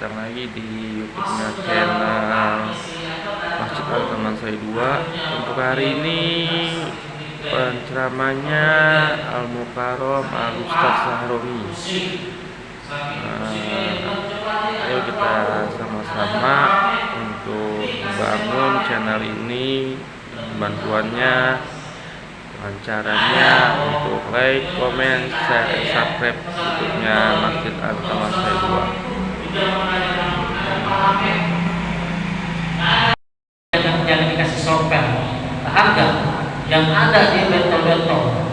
datang lagi di YouTube-nya channel Masjid Al-Taman Sai 2. Untuk hari ini penceramahnya Al-Mukarram Al-Ustaz Sahromi. Ayo kita sama-sama untuk membangun channel ini. Bantuannya, lancarannya untuk like, komen, share, subscribe YouTube-nya Masjid Al-Taman Sai 2. Jangan dikasih soper harga yang ada di bentol-bentol,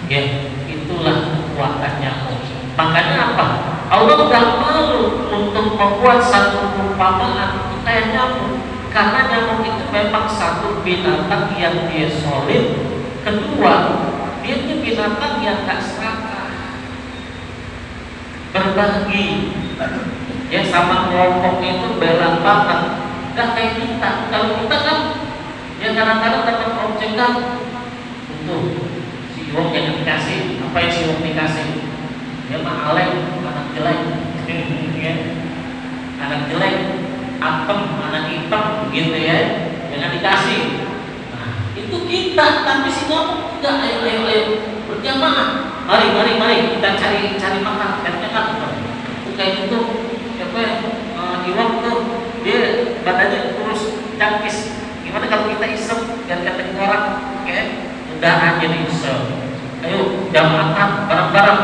ya itulah kekuatannya. Makanya apa? Allah tidak malu untuk membuat satu perumpamaan kayak nyamuk, karena nyamuk itu memang satu binatang yang dia solid. Kedua, dia itu binatang yang tak serakah, berbagi, ya sama kelompok itu bela banget. Gak kayak kita. Kalau kita kan ya kadang-kadang dapat objekan untuk si Iwok yang dikasih, apa yang si Iwok dikasih, dia mah alek, anak jelek, ya. Anak jelek, atem, anak hitam, gitu ya, jangan dikasih. Nah, itu kita, tapi si Iwok enggak, ayo berjamaah, mari kita cari makan, katanya kan, kayak gitu, apa Iwok tuh dia badannya kurus cangkis. Gimana kalau kita iseng dan kata orang, ya udah aja iseng. Ayo jamaah bareng-bareng.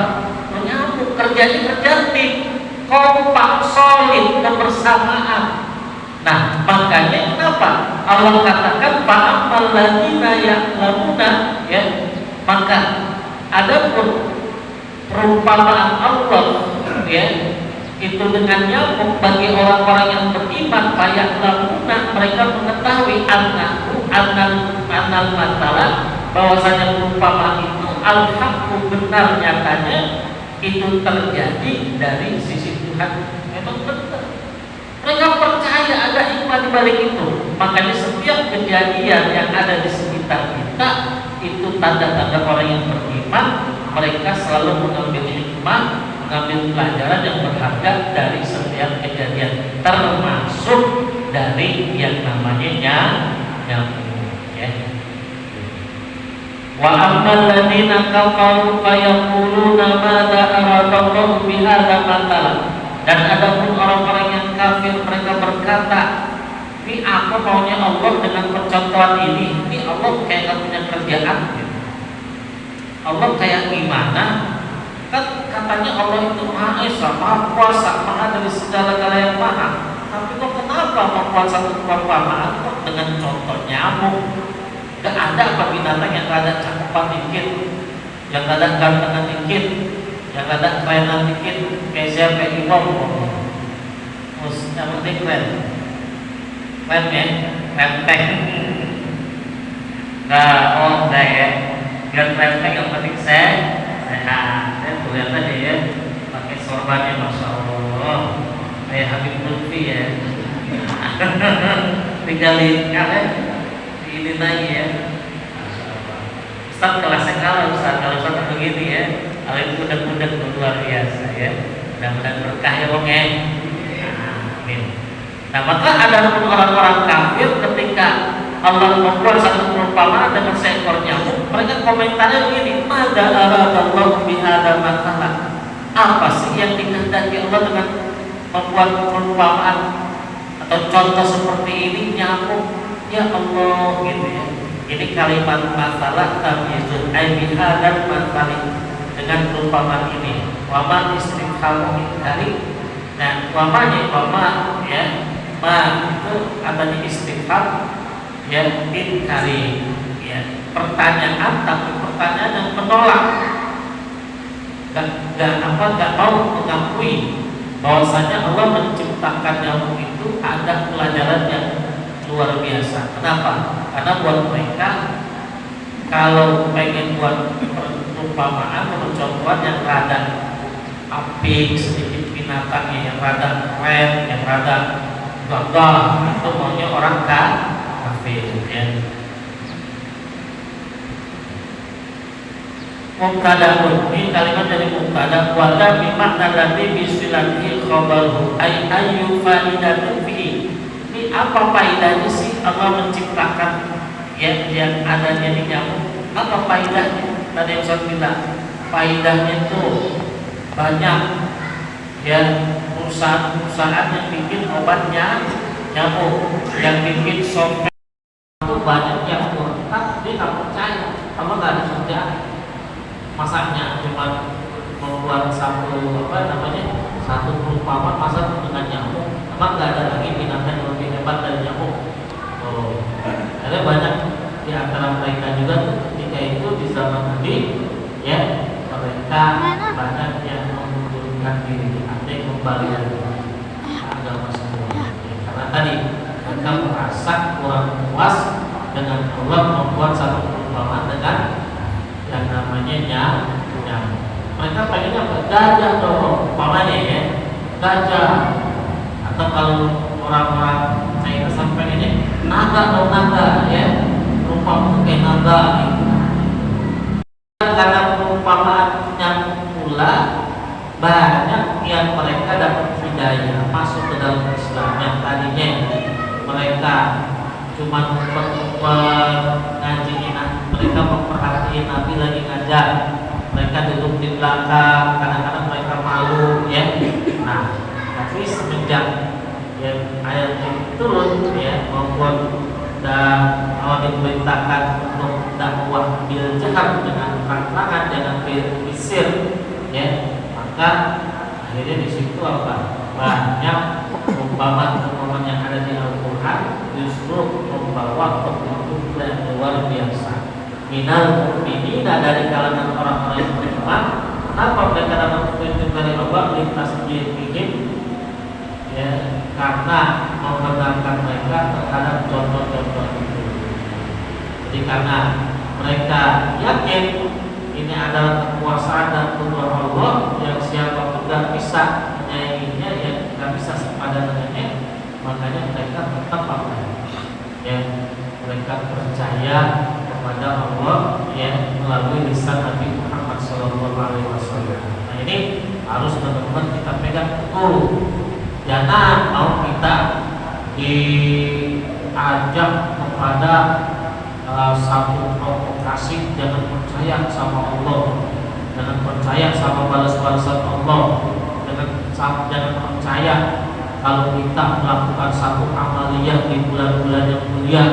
Menyambut kerjanya kerja tim, kompak, solid, kebersamaan. Nah, makanya kenapa Allah katakan fa'amal ladzina ya'lamuna, ya. Maka adapun perumpamaan Allah, ya, itu dengan nyamuk bagi orang-orang yang beriman, kayak lamuna, mereka mengetahui annal matalah, bahwasanya perumpamaan itu al-haqqu, benar nyatanya itu terjadi dari sisi Tuhan, memang benar. Mereka percaya ada hikmah di balik itu. Makanya setiap kejadian yang ada di sekitar kita itu tanda-tanda orang yang beriman. Mereka selalu mengambil hikmah, mengambil pelajaran yang berharga dari setiap kejadian, termasuk dari yang namanya nyamuk, ya. Wa ammal ladzina kafaru fayaquluna madza aradallahu bihadza mathalan. Dan adapun orang-orang yang kafir, mereka berkata, ini apa maunya Allah dengan percontohan ini? Ini Allah kayak gak punya kerjaan gitu. Allah kayak gimana? Kan katanya Allah itu Maha Esa, Maha Kuasa, Maha dari segala-gala yang maha. Tapi kok kenapa membuat satu perumpamaan kok dengan contoh nyamuk? Gak ada apa binatang yang gak ada cakupan dikit, yang gak ada gantengan dikit, yang gak ada kerenan dikit, kayak siapa Iwok? Yang penting keren ya, renteng. Nah, udah ya, biar renteng yang penting sehat. Saya lihat aja ya, pakai sorbannya, masya Allah, kayak Habib Lutfi ya. Tinggal ini lagi ya. Ustaz kelasnya kalau Ustaz begini ya, alim kuda-kuda luar biasa ya. Mudah-mudahan berkah ya Bang ya. Amin. Nah, maka ada orang-orang kafir ketika Allah membuat satu perumpamaan dengan seekor nyamuk, mereka komentarnya begini, madza aradallahu bihadza mathalan. Apa sih yang dikehendaki Allah dengan membuat perumpamaan atau contoh seperti ini nyamuk? Ya Allah, gitu ya. Ini kalimat masalah tamyizun ai bihadzal mathali, dengan perumpamaan ini. Wa ma istifham inkari. Nah, wama ya, ma itu adanya istifham ya, inkari ya, pertanyaan, tapi pertanyaan yang menolak, gak mau mengakui bahwasanya Allah menciptakan nyamuk itu ada pelajaran yang luar biasa. Kenapa? Karena buat mereka kalau pengen buat perumpamaan, percontohan yang rada apik sedikit binatangnya, yang rada keren, yang rada gagah, itu maunya orang kafir ya. mubtadaun, ini kalimat dari mubtada, wala bimakna ladzi bisilatihi khabaruhu ay ayu faidatun fihi. Ini apa faedahnya sih Allah menciptakan yang adanya di nyamuk? Apa faedahnya? Tadi yang saya bilang, faedahnya itu banyak ya, perusahaan-perusahaan yang bikin obatnya nyamuk, yang bikin software itu banyak yang murtad, dia nggak percaya kalau nggak ada kerjaan. Masaknya cuma membuat satu perumpamaan masa dengan nyamuk, emang nggak ada lagi binatang yang lebih hebat dari nyamuk. Oh, ada banyak di antara mereka juga tuh, ketika itu di zaman Nabi ya, mereka banyak yang mengundurkan diri, ada yang kembali dari agama semua ya, karena tadi mereka merasa kurang puas dengan Allah membuat satu perumpamaan dengan yang namanya nyamuk. Mereka pengennya gajah dong, umpamanya ya, gajah. Atau kalau orang-orang China sampai ini naga dong, naga ya, perumpamaan kayak naga gitu. Karena perumpamaan nyamuk pula banyak yang mereka dapat hidayah masuk ke dalam Islam, yang tadinya mereka cuma ngajiin, mereka memperhatiin Nabi lagi ngajar, mereka duduk di belakang, kadang-kadang mereka malu ya. Nah, tapi semenjak ya, ayat ini turun ya, membuat dan Allah diperintahkan untuk dakwah bil jahar dengan terang-terangan, dengan bisir ya, maka akhirnya di situ apa? Banyak umpamaan yang ada di Al-Quran justru membawa petunjuk yang luar biasa. Minal mu'minina, dari kalangan orang-orang yang beriman. Kenapa mereka dapat petunjuk dari Allah? Lintas dihim ya, karena membenarkan mereka terhadap contoh-contoh itu. Jadi karena mereka yakin ini adalah kekuasaan dan kudrat Allah yang siapa pun tidak bisa menyainginya, yang tidak bisa sepadan dengannya, makanya mereka tetap ya, mereka percaya kepada Allah ya, melalui lisan Nabi Muhammad SAW. Nah, ini harus benar-benar kita pegang teguh. Jangan mau kita diajak kepada satu provokasi, jangan percaya sama Allah, jangan percaya sama balas-balasan Allah, jangan percaya kalau kita melakukan satu amaliyah di bulan-bulan yang mulia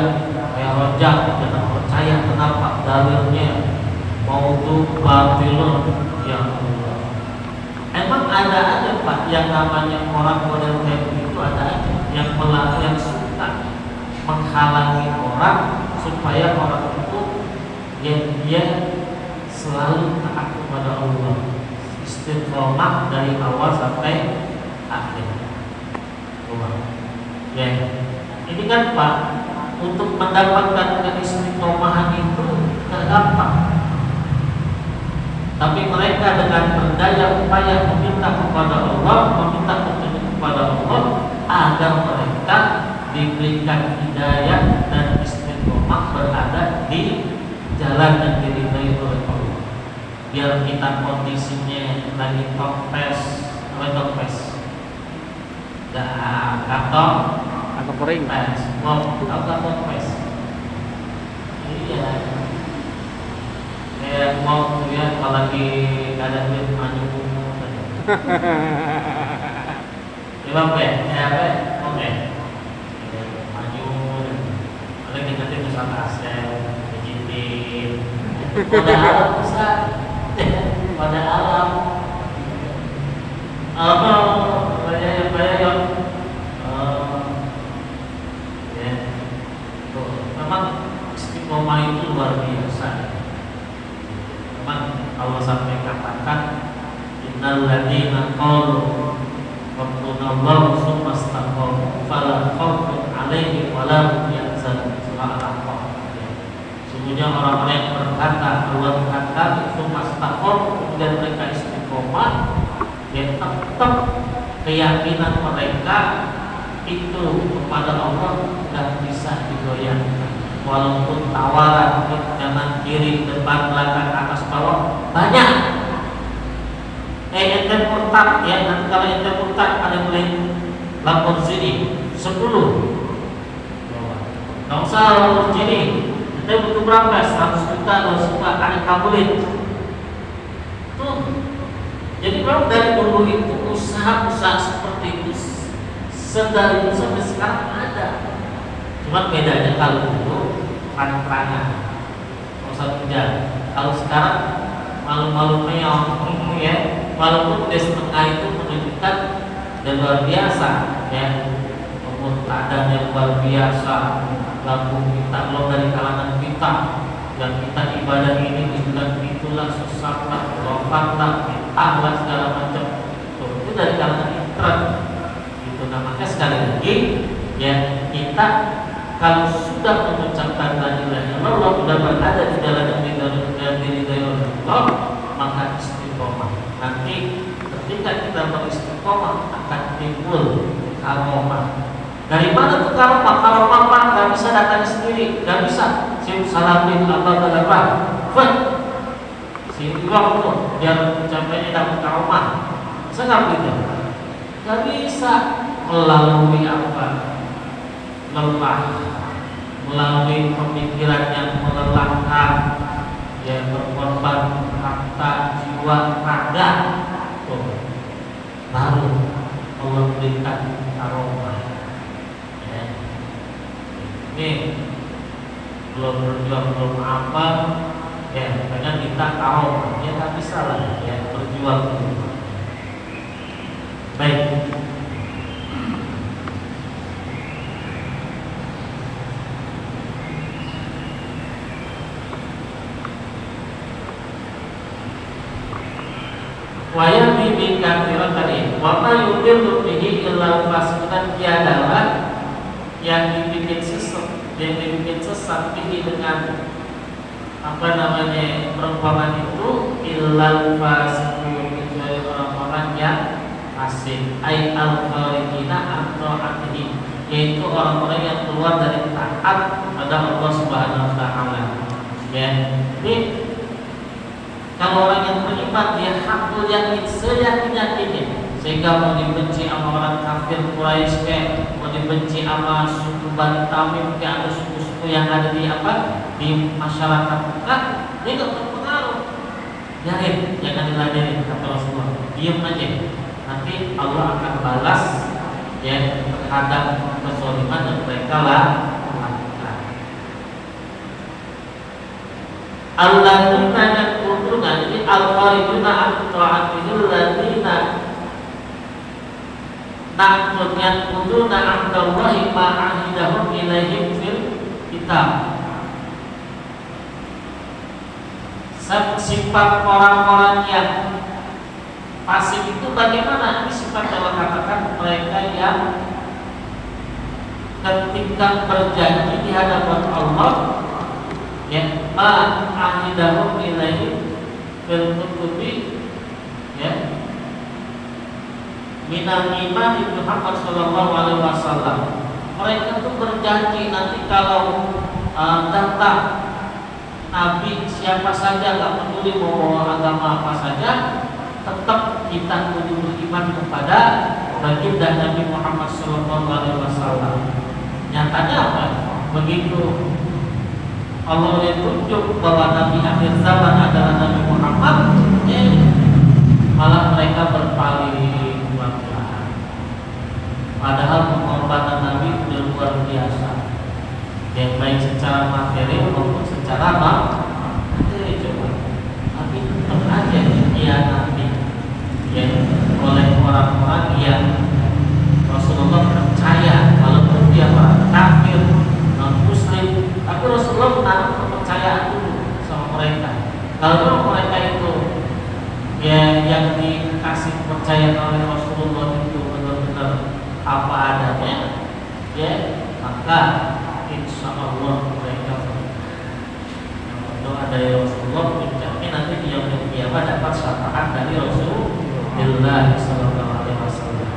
kayak Rajab, jangan percaya. Kenapa? Dalilnya maudhu batilun ya Allah. Emang ada aja Pak yang namanya orang model kayak begitu, ada aja yang suka menghalangi orang supaya orang itu dia selalu taat kepada Allah, istiqomah dari awal sampai akhir. Ya, ini kan Pak, untuk mendapatkan keistiqomahan itu tidak gampang. Tapi mereka dengan berdaya upaya meminta kepada Allah, meminta petunjuk kepada Allah agar mereka diberikan hidayah dan istiqomah berada di jalan yang diridhai oleh Allah. Biar kita kondisinya lagi topes, atau kering pes, topes. Iya. Mau ya, kalau lagi ada duit maju coba oke maju, kalau kita bisa aset dijitin pada alam besar, pada alam banyak ya, tuh memang istiqomah itu luar biasa. Allah sampai katakan innal ladzina qalu rabbunallahu tsumma istaqamu fala khaufun 'alaihim wa la hum yahzanun. Surah Al-Ahqaf. Sungguhnya orang-orang yang berkata Allah Tuhan kami tsumma istaqamu, kemudian mereka istiqomah, ya tetap keyakinan mereka itu kepada Allah tidak bisa digoyahkan. walaupun tawaran kanan kiri depan belakang atas bawah banyak. Ente murtad ya, nanti kalau ente murtad ada boleh lapor sini 10. Nggak usah lapor sini. Ente butuh berapa? 100 juta, 200 juta, ada kabulin. Tuh. Jadi memang dari dulu itu usaha-usaha seperti itu sedari itu sampai sekarang ada. Cuma bedanya kalau dulu terang-terangan, nggak usah hujan. Kalau sekarang malu-malu meong, ya. Walaupun di setengah itu menunjukkan dan luar biasa, ya. Pemurtadan yang luar biasa, lalu kita lo dari kalangan kita, dan kita ibadah ini dibilang itulah sesatlah, lompatlah, Allah segala macam. Itu dari kalangan internet. Itu namanya sekali lagi, ya kita kalau sudah mengucapkan la ilaha illallah, sudah berada di dalam diri Allah, maka istiqomah. Nanti ketika kita beristiqomah akan timbul karomah. Dari mana tuh karomah? Karomah mah nggak bisa datang sendiri, nggak bisa. Salatin atau apa? Si uang tuh biar campainya dapat karomah. Saya gitu. Nggak bisa melalui apa? Lelah, melalui pemikiran yang melelahkan, yang berkorban harta, jiwa, raga, baru Allah berikan karomah. Ya. Ini belum apa, ya pengen kita karomah, ya tak bisa lah, ya berjuang. Baik. Wayang bibi kafiran tadi, wama yudil bihi illa fasikan, dia adalah yang dibikin sesat bihi dengan apa namanya perumpamaan itu illa fasikan, dari orang-orang yang fasik, ay al-kharijina atau atihi, yaitu orang-orang yang keluar dari taat kepada Allah Subhanahu wa taala. Ya, ini kalau orang yang beriman dia hakul yakin seyakin-yakinnya, sehingga mau dibenci sama orang kafir Quraisy, mau dibenci sama suku Bani Tamim, ada suku-suku yang ada di di masyarakat kita, dia nggak terpengaruh. Biarin, jangan diladenin kata Rasulullah, diam aja. Nanti Allah akan balas ya terhadap kezaliman yang mereka lakukan. Alladzina yaquluna, jadi al-kharijuna an ta'atil ladzina na'tun yaquluna ahdallahi ma ahidahum ilaihim fil kitab. Sifat orang-orang yang fasik itu bagaimana? Ini sifat Allah katakan mereka yang ketika berjanji di hadapan Allah, ya ma ahidahum ilaihi fil kutubi, ya minal iman di Muhammad sallallahu alaihi wasallam. Mereka itu berjanji nanti kalau datang nabi siapa saja, enggak peduli mau bawa agama apa saja, tetap kita kudu beriman kepada baginda Nabi Muhammad sallallahu alaihi wasallam. Nyatanya apa? Begitu Allah tunjuk bahwa Nabi akhir zaman adalah Nabi Muhammad, malah mereka berpaling belakang. Padahal pengorbanan Nabi sudah luar biasa, yang baik secara materi maupun secara materi. Coba, tapi tetap aja dia Nabi, ya, oleh orang-orang yang Rasulullah percaya, walaupun dia orang kafir, non-muslim, tapi Rasulullah menaruh kepercayaan dulu sama mereka. Kalau mereka itu ya yang dikasih kepercayaan oleh Rasulullah itu benar-benar apa adanya, ya maka insya Allah mereka doa dari Rasulullah mencapai nanti di yaumul qiyamah dapat syafaat dari Rasulullah sallallahu alaihi wasallam.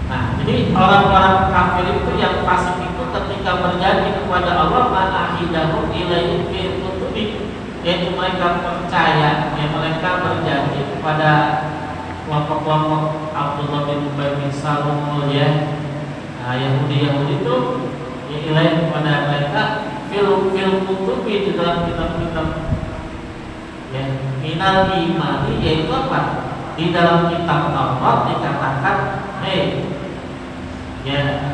Nah, kafir itu, yang fasik itu ketika berjanji kepada Allah ma'ahidahum ilaihi fil kutubi, yaitu mereka percaya, ya mereka berjanji kepada kelompok-kelompok Abdullah bin Ubay bin Salul, ya, Yahudi itu, ya ilaihi kepada mereka fil kutubi, di dalam kitab-kitab, ya, minal imani, yaitu apa? Di dalam kitab Allah dikatakan, hei, ya,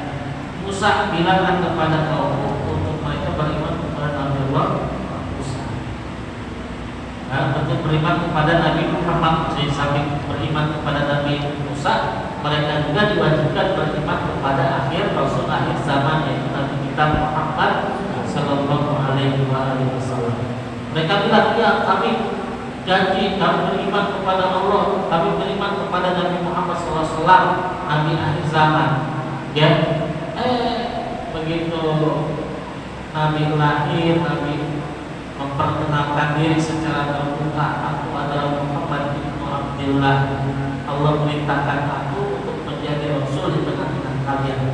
Musa bilangkan kepada kaum untuk mereka beriman kepada Nabi Allah Musa. Untuk beriman kepada Nabi Muhammad, jadi samping beriman kepada Nabi Musa, mereka juga diwajibkan beriman kepada akhir Rasul akhir zaman, yaitu Nabi kita Muhammad Sallallahu Alaihi Wasallam. Mereka bilang, ya kami janji kami beriman kepada Allah, kami beriman kepada Nabi Muhammad SAW, Nabi akhir zaman. Ya, begitu Nabi lahir, Nabi memperkenalkan diri secara terbuka, aku adalah Muhammad bin Abdullah. Allah perintahkan aku untuk menjadi Rasul di tengah-tengah kalian.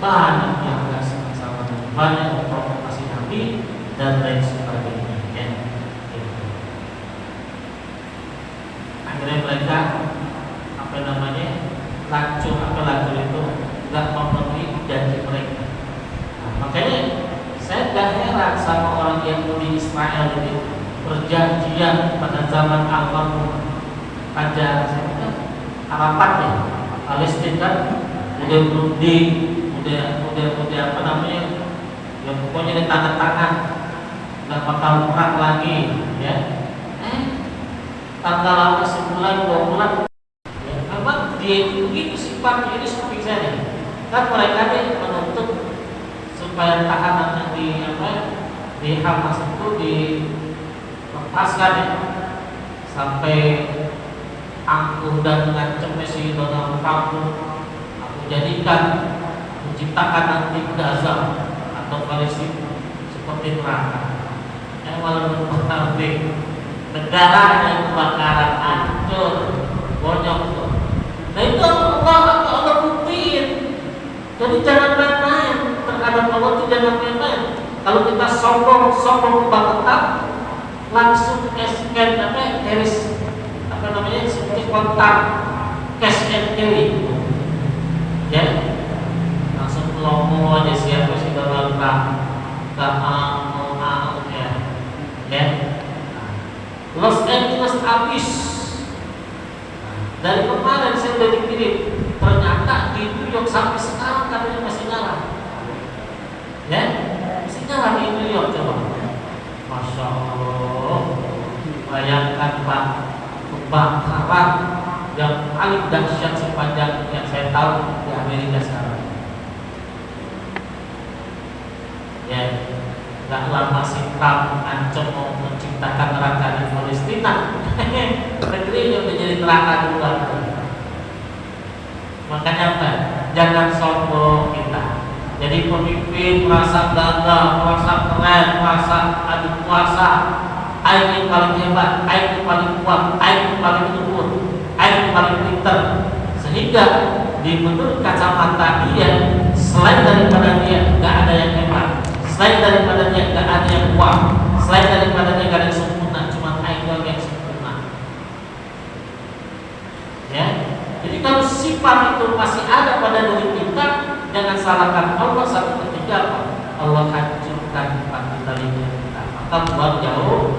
Banyak yang tidak sama, banyak yang provokasi Nabi dan lain sebagainya. Ya. Akhirnya mereka lacur itu nggak memenuhi janji mereka. Makanya saya gak heran sama orang Yahudi Israel ini perjanjian pada zaman Al-Mahmud aja, saya kira Arafat ya, Palestina kan udah berunding, udah apa namanya, ya pokoknya ada tanda tangan nggak bakal perang lagi, ya. Tanggal lama sebulan 2 bulan, ya, memang dia itu begitu sifatnya. Ini seperti saya kan, mereka nih menuntut supaya tahanan yang di Hamas itu dilepaskan, ya, sampai angkuh dan ngancamnya si Donald Trump, aku jadikan menciptakan nanti Gaza atau Palestina seperti neraka. Malah nanti negara yang kebakaran, hancur, bonyok. Nah itu Allah buktiin. Jadi jangan main-main terhadap Allah, itu jangan main-main. Kalau kita sombong kebangetan, langsung cash and carry, seperti kontak cash and carry, ya, langsung melongo aja siapa sih Donald Trump, gak mau ya. Los Angeles habis. Dari kemarin saya udah dikirim, ternyata di New York sampai sekarang katanya masih nyala, ya, masih nyala di New York. Coba, Masya Allah, bayangkan Pak, kebakaran yang paling dahsyat sepanjang yang saya tahu di Amerika sekarang, ya. Gak lama si Trump ancam mau menciptakan neraka di Palestina. Negerinya udah jadi neraka juga. Makanya apa? Jangan sombong kita. Jadi pemimpin merasa gagah, merasa keren, merasa adu kuasa. Aing yang paling hebat, aing yang paling kuat, aing yang paling luhur, aing yang paling pintar. Sehingga di menurut kacamata dia, selain daripada dia gak ada yang hebat, selain daripada dia gak ada yang kuat, selain daripada dia gak ada yang sempurna, cuma aing doang yang sempurna. Ya, jadi kalau sifat itu masih ada pada diri kita, jangan salahkan Allah. Satu ketika Allah hancurkan vitalitas kita, maka buang jauh.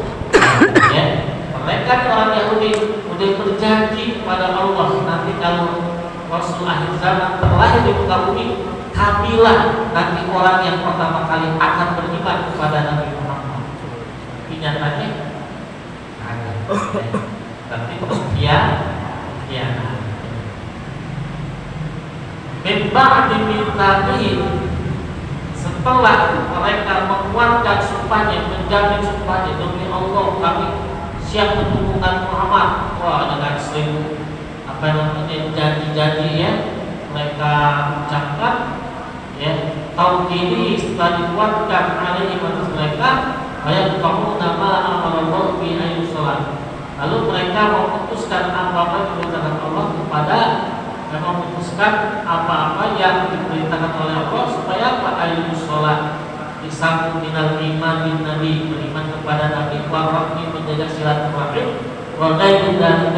Ya, mereka orang Yahudi udah berjanji kepada Allah, nanti kalau Rasul akhir zaman terlahir di muka bumi, kamilah nanti orang yang pertama kali akan beriman kepada Nabi Muhammad. Tapi nyatanya ada. Tapi khianat. Memang dimintai setelah mereka menguatkan sumpahnya, menjamin sumpahnya, demi Allah kami siap mendukungkan Muhammad. Wah, dengan seribu janji-janji ya mereka ucapkan, ya, tahun ini setelah dikuatkan alaihi atas mereka, ayat kamu nama amalullah bi ayyus salat. Lalu mereka memutuskan apa-apa perintah Allah kepada dan memutuskan apa-apa yang diperintahkan oleh Allah supaya apa? Ayu sholat disambung minal iman bin nabi, beriman kepada nabi, warahmi menjaga silaturahim, wagairi dan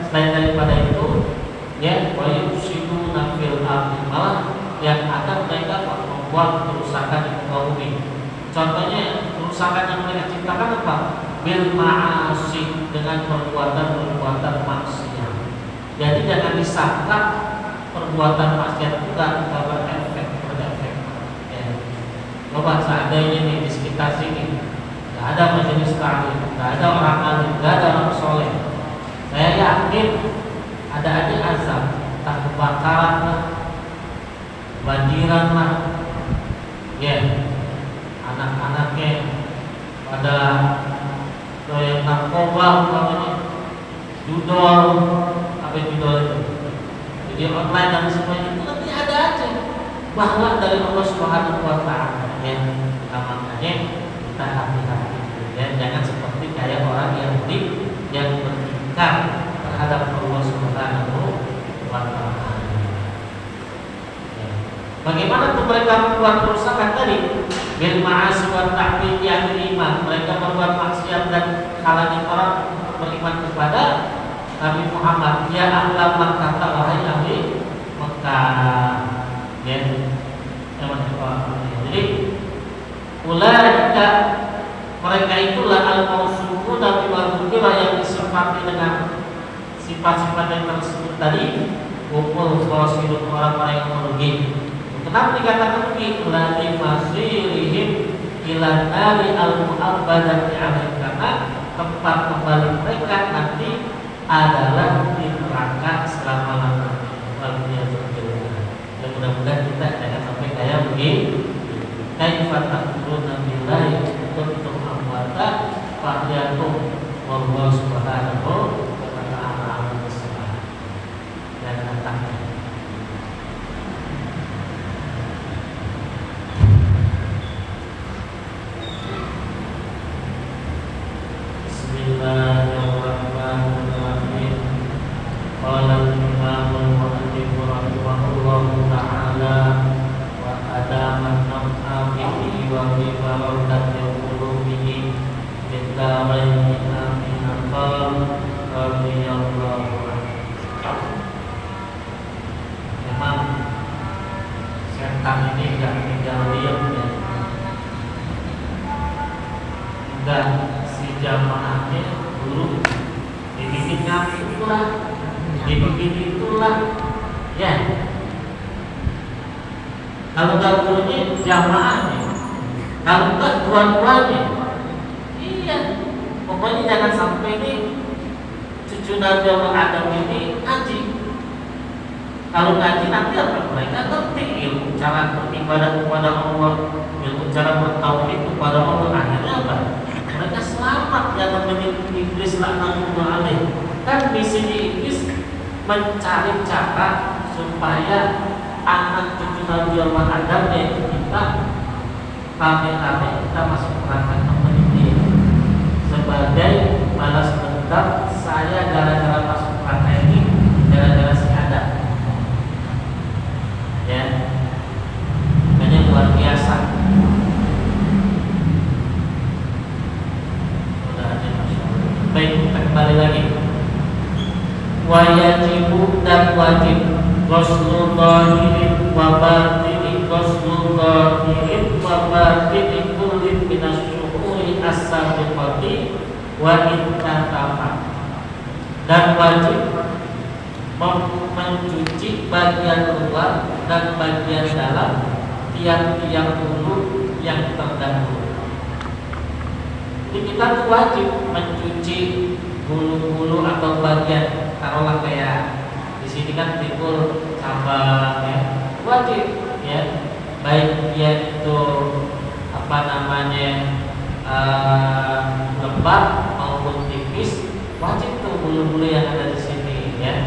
selain daripada itu ya wayusidu nafil ardi, malah yang akan mereka membuat kerusakan di muka bumi. Contohnya kerusakan yang mereka ciptakan apa? Bil ma'asi, dengan perbuatan maksiat. Jadi jangan disangka perbuatan maksiat itu tidak berefek. Ya. Coba seandainya nih di sekitar sini nggak ada majelis taklim, nggak ada orang alim, nggak ada orang soleh, saya yakin ada aja azab, entah kebakaran lah, banjiran lah, ya anak-anaknya pada doyan narkoba umpamanya, judol, apa judol itu, video online dan semuanya itu nanti ada aja bahwa dari Allah Subhanahu Wa Taala, ya makanya kita hati-hati, ya jangan seperti kayak orang Yahudi yang beringkar terhadap Allah Subhanahu Wa Taala. Bagaimana tuh mereka membuat kerusakan tadi? Bil ma'asi wa ta'wil yang iman. Mereka berbuat maksiat dan halangi orang beriman kepada Nabi Muhammad. Ya ahla Makkah, wahai ahli Mekah. Ya. Jadi ulaika, mereka itulah al-mausufu dan al-dzikra yang disifati dengan sifat-sifat yang tersebut tadi. Kumpul khosirun, orang-orang yang merugi. Kenapa dikatakan begitu? Lati masirihim ilan nari al-mu'abbadati alaih, karena tempat kembali mereka nanti adalah di neraka selama-lamanya. Ya mudah-mudahan kita jangan sampai kayak begini. Kaifa takfuruna billahi kuntum amwata fahyatum wallahu subhanahu wa ta'ala dan datangnya. Bismillahirrahmanirrahim. Qala al-imam al-mu'allif rahimahullahu ta'ala wa adama naf'a bihi wa bi barakati qulubihi min daraini amin. Qala radhiyallahu anhu. Memang setan ini enggak tinggal diam ya. Enggak, jamaahnya dulu dibikin ngapi itulah, dibikin itulah, ya. Kalau nggak gurunya jamaahnya, kalau nggak dua-duanya, iya. Pokoknya jangan sampai ini cucu Nabi Adam ini ngaji. Kalau ngaji nanti apa? Mereka ngerti ilmu cara beribadah kepada Allah, ilmu cara bertauhid kepada Allah. Akhirnya apa? Mereka selamat jangan menyebut iblis laknatullah alaih. Kan di sini iblis mencari cara supaya anak cucu Nabi Adam yaitu kita rame-rame kita masuk neraka teman ini sebagai balas dendam saya gara-gara masuk neraka ini gara-gara si Adam. Ya, makanya luar biasa. Baik, kita kembali lagi. Wajibu dan wajib ghuslul zahirin wa batinin, ghuslul zahirin wa batinin kullin minasyuhuri as-sabiqati wa intatafat. Dan wajib mencuci bagian luar dan bagian dalam tiang-tiang bulu yang terdahulu. Jadi kita tuh wajib mencuci bulu-bulu atau bagian, taruhlah kayak di sini kan timbul cabang ya, wajib ya, baik dia itu apa namanya lebat maupun tipis, wajib tuh bulu-bulu yang ada di sini ya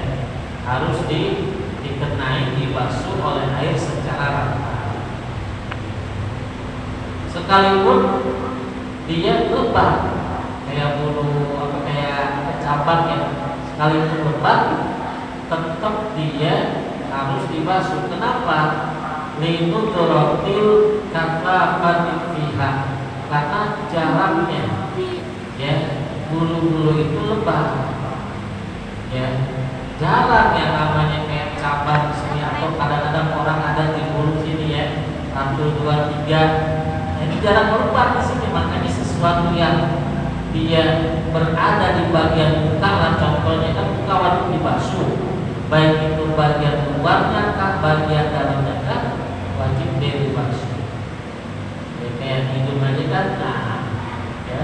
harus dikenai, dibasuh oleh air secara rata. Sekalipun dia lebat kayak bulu apa kayak cabang ya, sekalipun lebat tetap dia harus dibasuh. Kenapa? Linudratil kata pihak, karena jaraknya ya bulu-bulu itu lebah ya, jarak yang namanya kayak cabang di sini atau kadang-kadang orang ada di bulu sini ya 1, 2, 3, ini jarak lebat di sini. Makanya sesuatu yang dia berada di bagian muka lah, contohnya kan muka wajib dibasuh, baik itu bagian luarnya kah, bagian dalamnya kah, wajib dibasuh ya, kayak hidung aja kan, nah ya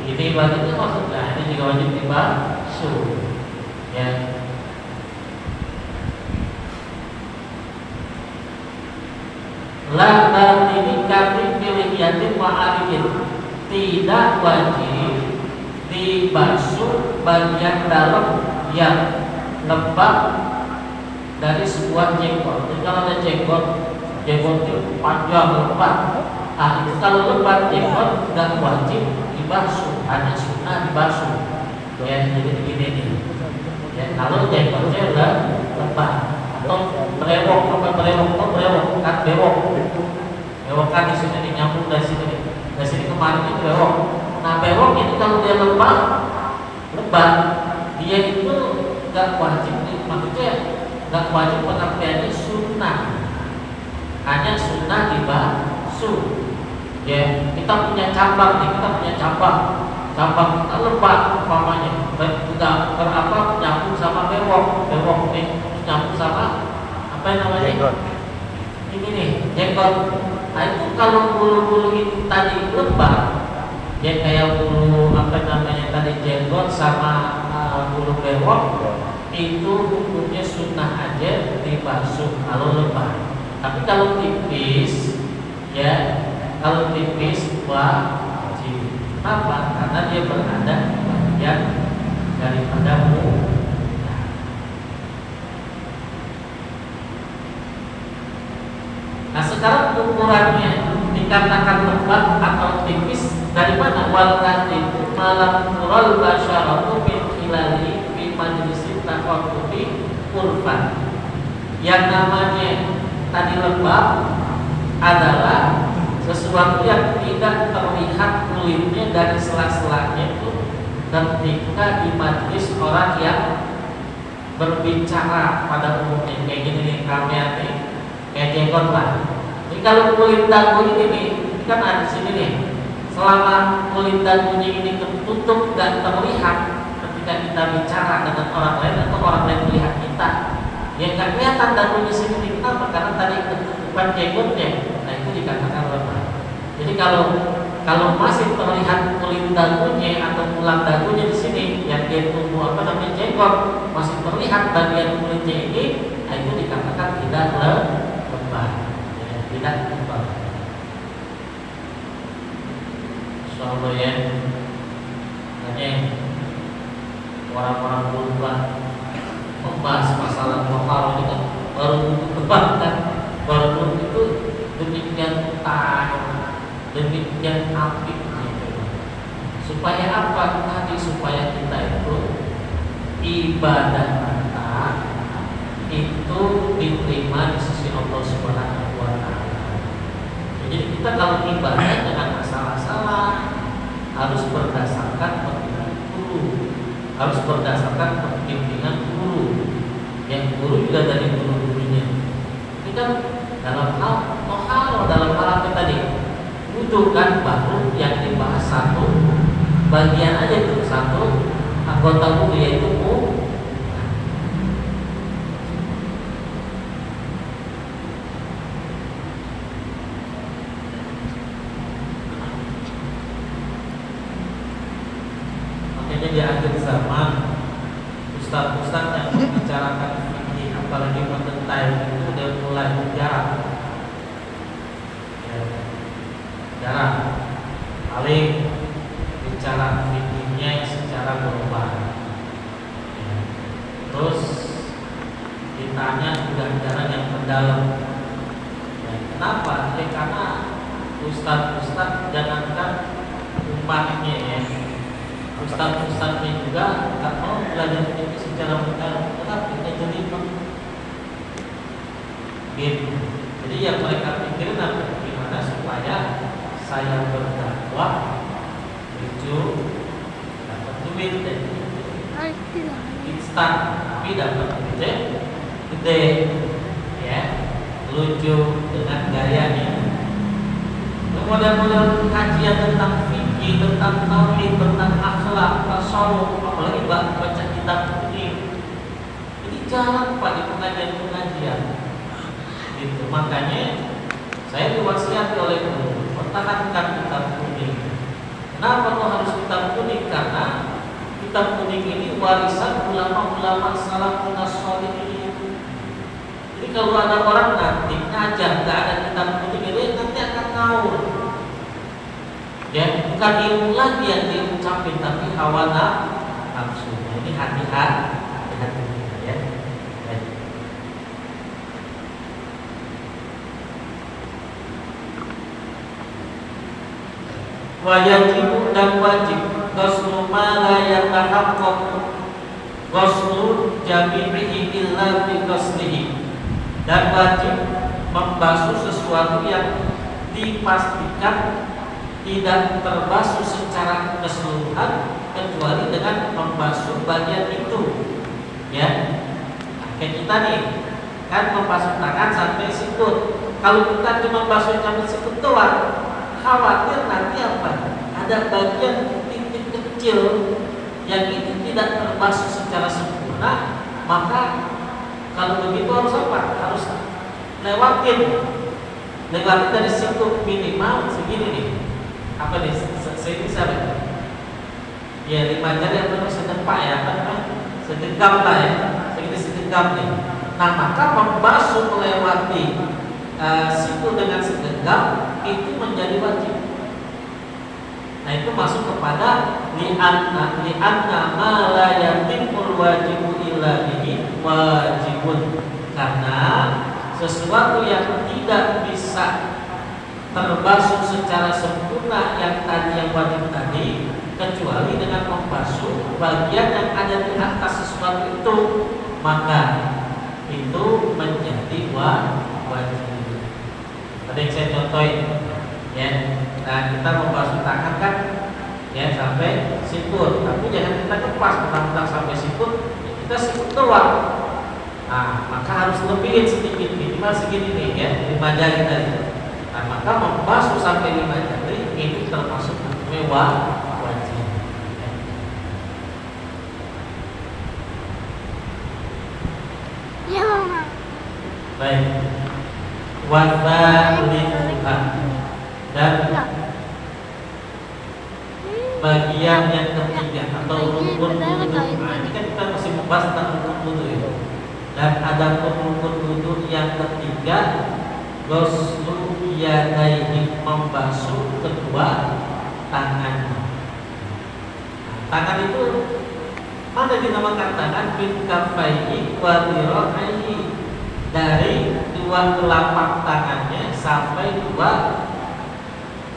ini bagiannya maksudnya ini juga wajib dibasuh ya. Lah ini kami pilih yatim wa'arifin, tidak wajib dibasuh bagian dalam yang lembab dari sebuah jenggot. Jadi kalau ada jenggot itu panjang lebat, itu kalau lebat jenggot tidak wajib dibasuh, hanya sunnah dibasuh ya. Jadi begini nih ya, kalau jenggotnya udah lebat atau berewok kan bewok kan di sini nih, nyambung dari sini kemarin itu bewok. Nah bewok ini kalau dia lebat dia itu nggak wajib, maksudnya nggak wajib, pengertiannya sunnah, hanya sunnah dibasuh ya. Kita punya cabang nih, cabang kita lebat umpamanya, udah nyambung sama bewok nih, nyambung sama apa yang namanya ini nih jenggot. Nah itu kalau bulu-bulu itu tadi lebat ya, kayak bulu apa namanya tadi jenggot sama bulu bewok, itu hukumnya sunnah aja dibasuh kalau lebat. Tapi kalau tipis ya, kalau tipis wajib. Kenapa? Karena dia berada di bagian daripada muka. Nah sekarang ukurannya dikatakan lebat atau tipis dari mana? Wal katibu malam mural basyaratu min khilali fi majlisin taqaqubi urfan. Yang namanya tadi lembab adalah sesuatu yang tidak terlihat kulitnya dari sela-selanya itu ketika di majlis orang yang berbicara pada umumnya, kayak gini nih kalian nih, kayak jenggot lah. Jadi kalau kulit dagu ini kan ada di sini nih, selama kulit dagunya ini tertutup dan terlihat ketika kita bicara dengan orang lain atau orang lain melihat kita, ya nggak kelihatan dagunya sini nih. Kenapa? Karena tadi ketutupan jenggotnya. Nah itu dikatakan lemah. Jadi kalau masih terlihat kulit dagunya atau tulang dagunya di sini yang dia tumbuh apa namanya jenggot, masih terlihat bagian kulitnya ini, nah itu dikatakan tidak lebat, ya, tidak lebat. Insyaallah ya. Makanya orang-orang dulu membahas masalah lokal itu kan baru lebat kan, baru itu demikian demikian apik gitu. Supaya apa tadi? Supaya kita itu ibadah kita itu diterima di sisi Allah Subhanahu wa taala. Jadi kita kalau ibadah dengan salah-salah harus berdasarkan pembimbingan guru, harus berdasarkan pembimbingan guru. Yang guru juga dari guru-gurunya. Ini kan dalam hal toharo, dalam hal apa tadi? Butuh kan baru yang dibahas satu bagian aja itu, satu anggota tubuh yaitu makanya di akhir zaman ustaz-ustaz yang membicarakan fikih apalagi mendetail itu udah mulai jarang. Paling bicara fikihnya secara global. Terus ditanya juga jarang yang mendalam. Kenapa? Ya karena ustaz-ustaz jangankan umatnya ya, ustaz-ustaznya juga nggak mau belajar fikih secara mendalam. Kenapa? Kita jadi Gitu. Jadi yang mereka pikirin apa? Gimana supaya saya berdakwah lucu, dapat duit dan instan, tapi dapat duit gede, ya, lucu dengan gayanya. Model-model kajian tentang fikih, tentang tauhid, tentang akhlak, tasawuf, apalagi baca kitab ini. Jadi jarang Pak di pengajian-pengajian. Gitu. Makanya saya diwasiati oleh guru pertahankan kitab kuning. Kenapa kok harus kitab kuning? Karena kitab kuning ini warisan ulama-ulama salafun shalihin. Jadi kalau ada orang nanti ngajar nggak ada kitab kuning ini, nanti akan ngawur. Ya, bukan ilmu lagi yang diucapin, tapi hawa nafsu. Ini hati-hati ya. Wajib dan wajib ghuslu ma la yatahaqqaq ghuslu jami'ihi illa bi ghuslihi, dan wajib membasuh sesuatu yang dipastikan tidak terbasuh secara keseluruhan kecuali dengan membasuh bagian itu, ya. Kayak kita nih kan membasuh tangan sampai sikut. Kalau kita cuma basuh sampai sikut doang, khawatir nanti apa? Ada bagian titik kecil yang itu tidak terbasuh secara sempurna, maka kalau begitu harus apa? Harus lewatin dari situ minimal segini nih. Apa nih? Segini sampai ya 5 jari atau sedepak ya, segenggam lah ya, segini segenggam nih. Nah maka membasuh melewati situ dengan segenggam itu menjadi wajib. Nah itu masuk kepada li'anna ma la yatimul wajibu illa bihi wajibun, karena sesuatu yang tidak bisa terbasuh secara sempurna yang tadi yang wajib tadi kecuali dengan membasuh bagian yang ada di atas sesuatu itu, maka itu menjadi wajib. Tadi yang saya contohin, ya. Nah kita membasuh tangan kan, ya sampai sikut, tapi jangan kita kepas mentang-mentang sampai sikut, ya kita sikut doang. Nah maka harus lebihin sedikit, minimal segini nih ya, 5 jari tadi. Nah maka membasuh sampai 5 jari itu termasuk mewah wajib. Ya mama. Baik. Wadhalikuha, dan bagian yang ketiga atau rukun wudu. Nah, ini kan kita masih membahas tentang rukun wudu ya. Dan ada rukun wudu yang ketiga, ghuslu yadaihi, membasuh kedua tangan. Tangan itu mana dinamakan tangan? Bin kaffaihi wa dhira'aihi, dari 2 telapak tangannya sampai 2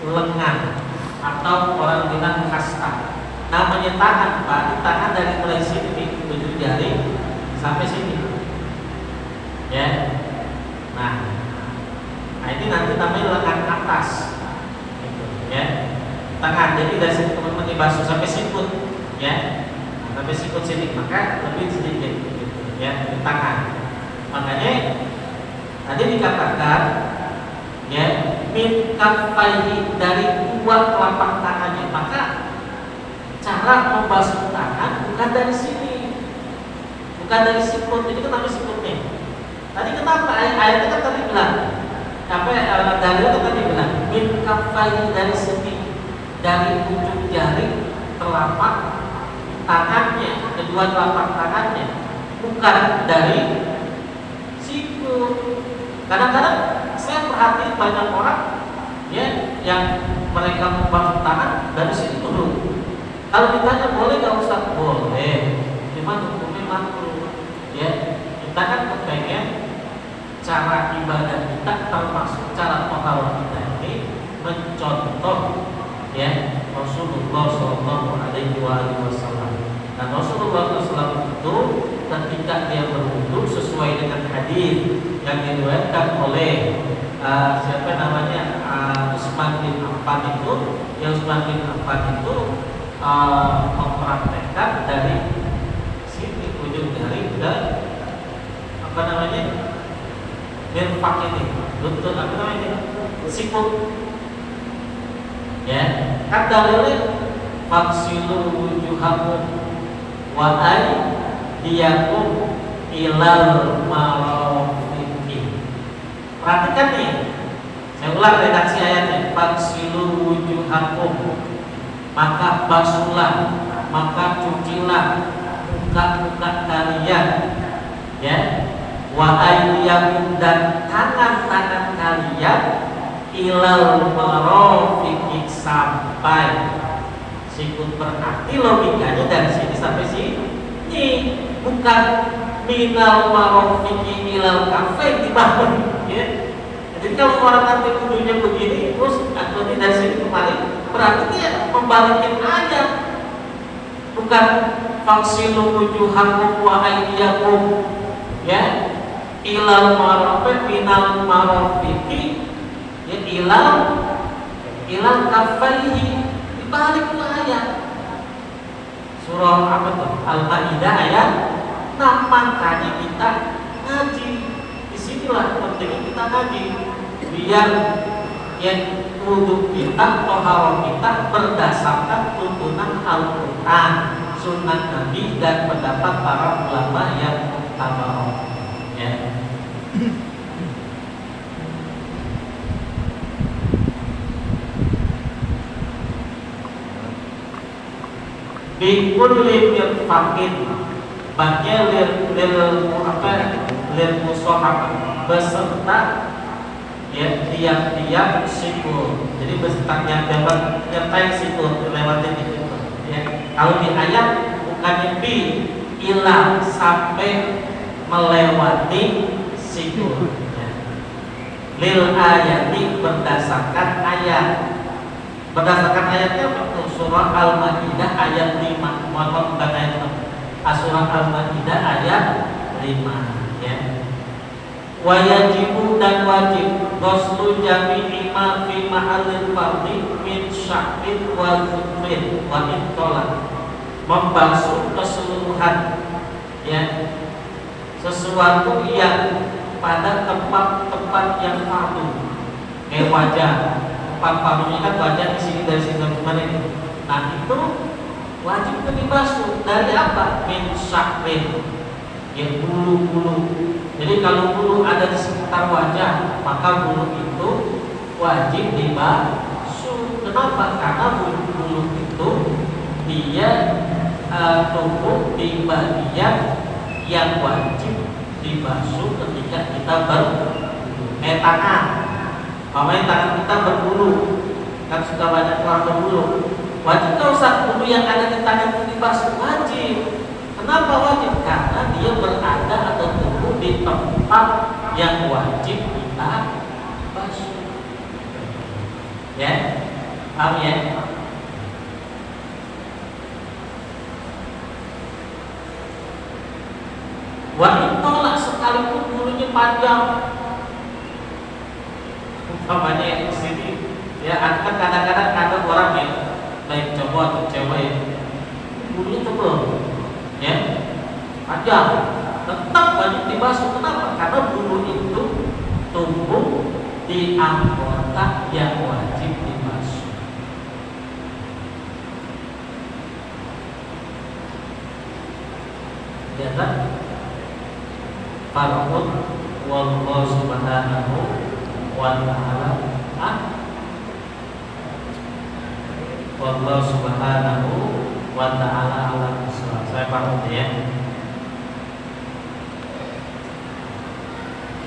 lengan atau orang bilang kasta. Namanya tangan Pak, tangan dari mulai sini nih, 7 jari sampai sini, ya. Nah ini nanti namanya lengan atas, gitu, ya. Tangan, jadi dari sini teman-teman dibasuh sampai sikut, ya, sampai sikut sini, maka lebih sedikit, gitu, ya, di tangan. Makanya tadi dikatakan, ya, min kaffaihi, dari 2 telapak tangannya. Maka cara membasuh tangan bukan dari sini, bukan dari sikut. Ini kenapa sikutnya? Tadi kenapa ayatnya kan tadi bilang dari itu tadi bilang min kaffaihi, dari sini, dari ujung jari telapak tangannya, kedua telapak tangannya, bukan dari siku. Kadang-kadang saya perhatiin banyak orang, ya, yang mereka membasuh tangan dari situ dulu. Kalau ditanya boleh nggak Ustaz? Boleh. Cuma hukumnya makruh. Ya, kita kan kepengen cara ibadah kita, termasuk cara pengaruh kita ini mencontoh, ya, Rasulullah SAW. Dan Rasulullah SAW itu ketika dia berwudu sesuai dengan hadis yang diriwayatkan oleh siapa namanya Utsman bin Affan itu, ya Utsman bin Affan itu mempraktekkan dari sini ujung jari ke apa namanya mirfaq ini, lutut apa namanya sikut, ya kan dalilnya faksilu wujuhakum wa aydiyakum ilal marafiqi. Perhatikan nih, saya ulang redaksi ayatnya. Faksilu wujuhakum, maka basuhlah, maka cucilah muka-muka kalian, ya. Wa aydiyakum, dan tangan-tangan kalian ilal marafiqi, sampai sikut. Berarti logikanya dari sini sampai sini, bukan minal marafiqi ilal kafain dibangun, ya. Jadi kalau orang nanti wudhunya begini terus berarti dari sini kemarin, berarti dia membalikin aja, bukan faksilu wujuhakum wa aydiyakum, ya, ilal marafiq minal marafiqi, ya, ilal kafaihi, dibalik ke ayat surah apa tuh, Al-Maidah ayat 6. Makanya kita ngaji, disinilah pentingnya kita ngaji, biar yang wudhu kita, toharoh kita berdasarkan tuntunan Al-Quran, sunnah Nabi, dan pendapat para ulama yang muktabar, ya. Bikulli mirfaqin, bagian lil mushafah, beserta, ya, tiap-tiap sikul. Jadi beserta yang dapat nyertai sikul lewatin itu, ya. Kalau di ayat bukannya bi ilah, sampai melewati sikul, ya. Lil ayati, berdasarkan ayat. Berdasarkan ayatnya surah Al-Maidah ayat 5. Mohon bukan ayat 6. Surah Al-Maidah ayat 5, ya. Wa yajibu, dan wajib ghuslu jami'i ma fi mahallil fardhi min sya'rin wa dhufrin wa intolan, membasuh keseluruhan, ya, sesuatu yang pada tempat-tempat yang fardu, kayak wajah. Tempat fardunya kan wajah di sini, dari sini kemana ini. Nah itu wajib dibasuh dari apa? Min sya'rin, yang bulu-bulu. Jadi kalau bulu ada di sekitar wajah, maka bulu itu wajib dibasuh. Kenapa? Karena bulu-bulu itu dia tumbuh di bagian yang wajib dibasuh ketika kita tangan. Pemain tangan kita berbulu, kan suka banyak orang berbulu. Wajib nggak usah bulu yang ada di tangan itu dibasuh? Wajib. Kenapa wajib? Karena dia berada atau tumbuh di tempat yang wajib kita basuh. Ya, paham ya? Wajib tolak sekalipun bulunya panjang. Umpamanya yang di sini, ya, kan kadang-kadang ada orang yang baik cowok atau cewek bulunya tebal, ya, panjang, tetap wajib dibasuh. Kenapa? Karena bulu itu tumbuh di anggota yang wajib dibasuh. Ya kan? Farqun wallahu subhanahu wa ta'ala, wallahu subhanahu wa ta'ala alam bisawab. Saya paham ya.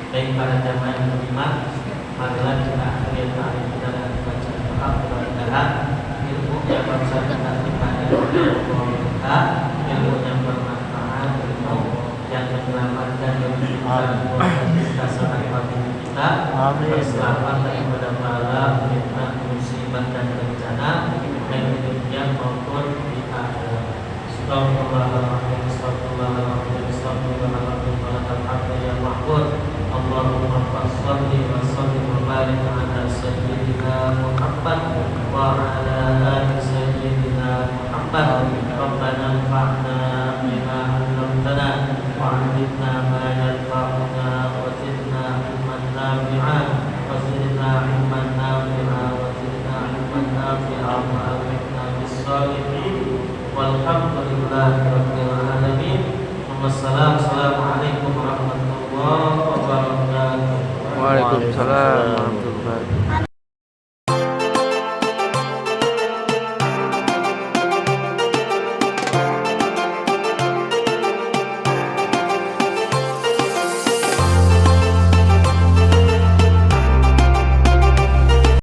Baik para jamaah yang beriman, marilah kita akhiri ta'lim kita dan baca doa mudah-mudahan ilmu yang bisa kita pada kita, ilmu yang bermanfaat, ilmu yang menyelamatkan kita selamat kita, berselamat daripada bala, fitnah, musibah dan bencana baik di dunia maupun di akhirat. Astagfirullahaladzim, astagfirullahaladzim, astagfirullahaladzim, walakal hamdu ya mahmud. Allahumma wabarakatuh.